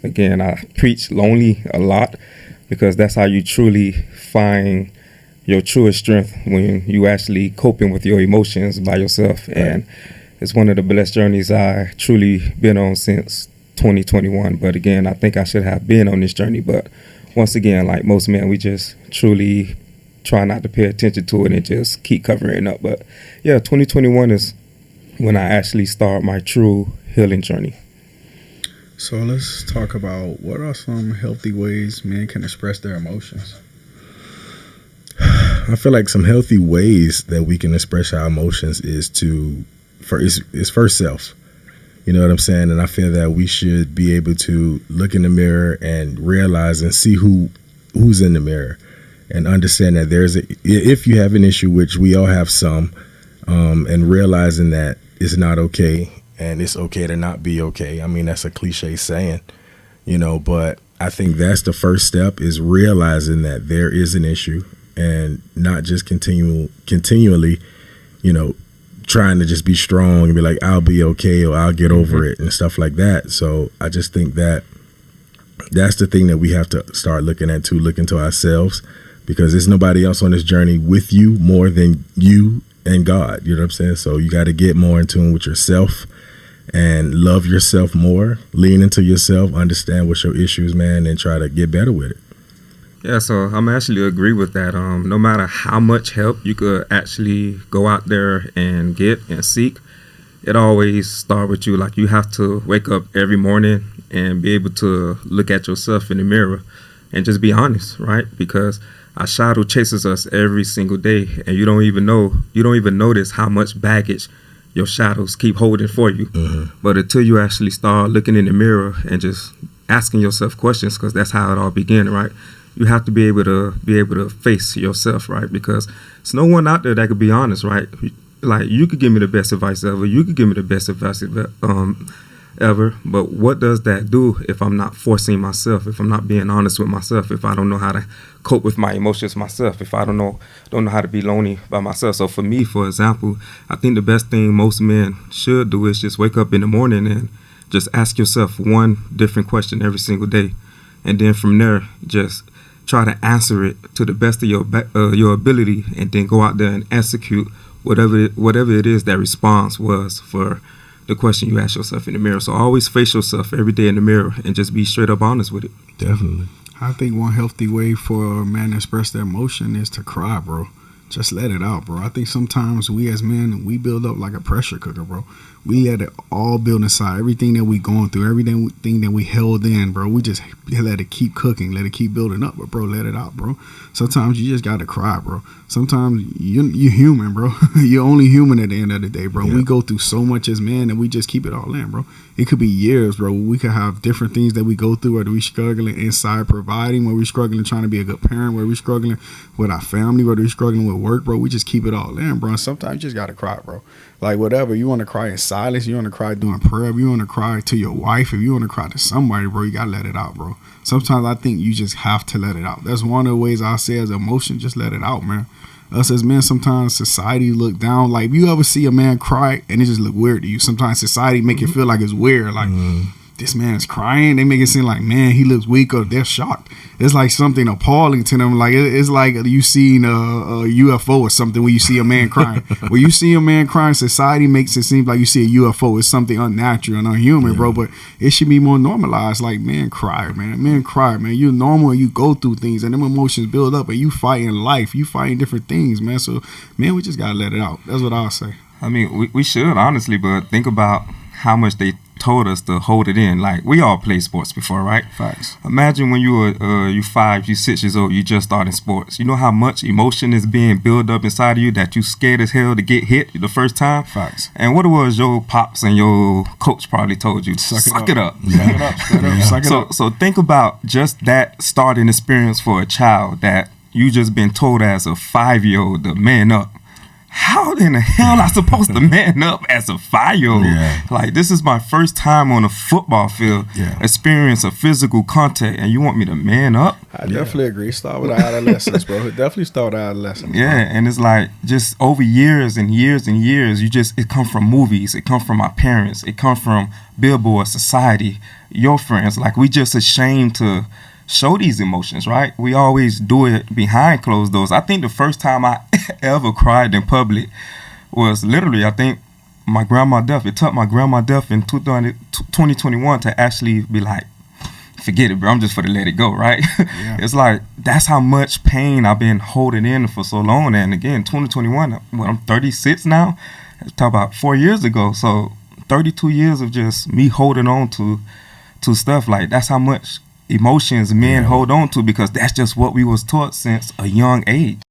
again, I preach lonely a lot because that's how you truly find your truest strength, when you actually coping with your emotions by yourself. Right. And it's one of the blessed journeys I truly been on since 2021. But again, I think I should have been on this journey. But once again, like most men, we just truly try not to pay attention to it and just keep covering it up. But yeah, 2021 is when I actually start my true healing journey. So let's talk about, what are some healthy ways men can express their emotions? I feel like some healthy ways that we can express our emotions is first self. You know what I'm saying? And I feel that we should be able to look in the mirror and realize and see who's in the mirror, and understand that if you have an issue, which we all have some, and realizing that it's not okay and it's okay to not be okay. I mean, that's a cliche saying, but I think that's the first step, is realizing that there is an issue, and not just continually, trying to just be strong and be like, I'll be okay, or I'll get over it and stuff like that. So I just think that that's the thing that we have to start looking at too, look into ourselves, because there's nobody else on this journey with you more than you and God. You know what I'm saying? So you got to get more in tune with yourself and love yourself more, lean into yourself, understand what's your issues, man, and try to get better with it. Yeah, so I'm actually agree with that. No matter how much help you could actually go out there and get and seek, it always start with you. Like, you have to wake up every morning and be able to look at yourself in the mirror and just be honest, right? Because our shadow chases us every single day, and you don't even notice how much baggage your shadows keep holding for you. Mm-hmm. But until you actually start looking in the mirror and just asking yourself questions, because that's how it all began, right? You have to be able to face yourself, right? Because there's no one out there that could be honest, right? Like, you could give me the best advice ever. You could give me the best advice ever. But what does that do if I'm not forcing myself, if I'm not being honest with myself, if I don't know how to cope with my emotions myself, if I don't know how to be lonely by myself? So for me, for example, I think the best thing most men should do is just wake up in the morning and just ask yourself one different question every single day. And then from there, just try to answer it to the best of your ability, and then go out there and execute whatever it is that response was for the question you ask yourself in the mirror. So always face yourself every day in the mirror and just be straight up honest with it. Definitely. I think one healthy way for a man to express their emotion is to cry, bro. Just let it out, bro. I think sometimes we as men, we build up like a pressure cooker, bro. We let it all build inside. Everything that we going through, everything that we held in, bro, we just let it keep cooking, let it keep building up. But, bro, let it out, bro. Sometimes you just got to cry, bro. Sometimes you're human, bro. You're only human at the end of the day, bro. Yeah. We go through so much as men, and we just keep it all in, bro. It could be years, bro. We could have different things that we go through, whether we struggling inside providing, whether we struggling trying to be a good parent, whether we struggling with our family, whether we struggling with work, bro. We just keep it all in, bro. And sometimes you just got to cry, bro. Like, whatever. You want to cry in silence. You want to cry doing prayer. If you want to cry to your wife, if you want to cry to somebody, bro, you got to let it out, bro. Sometimes I think you just have to let it out. That's one of the ways I say as emotion, just let it out, man. Us as men, sometimes society look down. Like, if you ever see a man cry and it just look weird to you, sometimes society make it feel like it's weird. Like, this man is crying. They make it seem like, man, he looks weak, or they're shocked. It's like something appalling to them. Like, it's like you seen a UFO or something when you see a man crying. When you see a man crying, society makes it seem like you see a UFO. It's something unnatural and unhuman, bro. But it should be more normalized. Like, man, cry, man. Men cry, man. You're normal and you go through things, and them emotions build up, and you fight in life. You fighting different things, man. So, man, we just got to let it out. That's what I'll say. I mean, we should, honestly, but think about how much they told us to hold it in. Like, we all played sports before, right? Facts. Imagine when you were you 5, you 6 years old, you just started sports. You know how much emotion is being built up inside of you that you scared as hell to get hit the first time? Facts. And what it was your pops and your coach probably told you, suck it up. So think about just that starting experience for a child that you just been told as a 5-year-old to man up. how in the hell I supposed to man up as a 5-year-old? Yeah. Like, this is my first time on a football field, experience a physical contact, and you want me to man up? I definitely agree. Start with adolescence, bro. It definitely start with adolescence. Yeah, and it's like just over years and years and years, it come from movies, it come from my parents, it come from Billboard, society, your friends. Like, we just ashamed to show these emotions, right? We always do it behind closed doors. I think the first time I ever cried in public was literally, I think, my grandma's death. It took my grandma's death in 2021 to actually be like, forget it, bro. I'm just for to let it go, right? Yeah. It's like, that's how much pain I've been holding in for so long. And again, 2021, well, I'm 36 now. Talk about 4 years ago. So 32 years of just me holding on to stuff. Like, that's how much emotions men hold on to, because that's just what we was taught since a young age.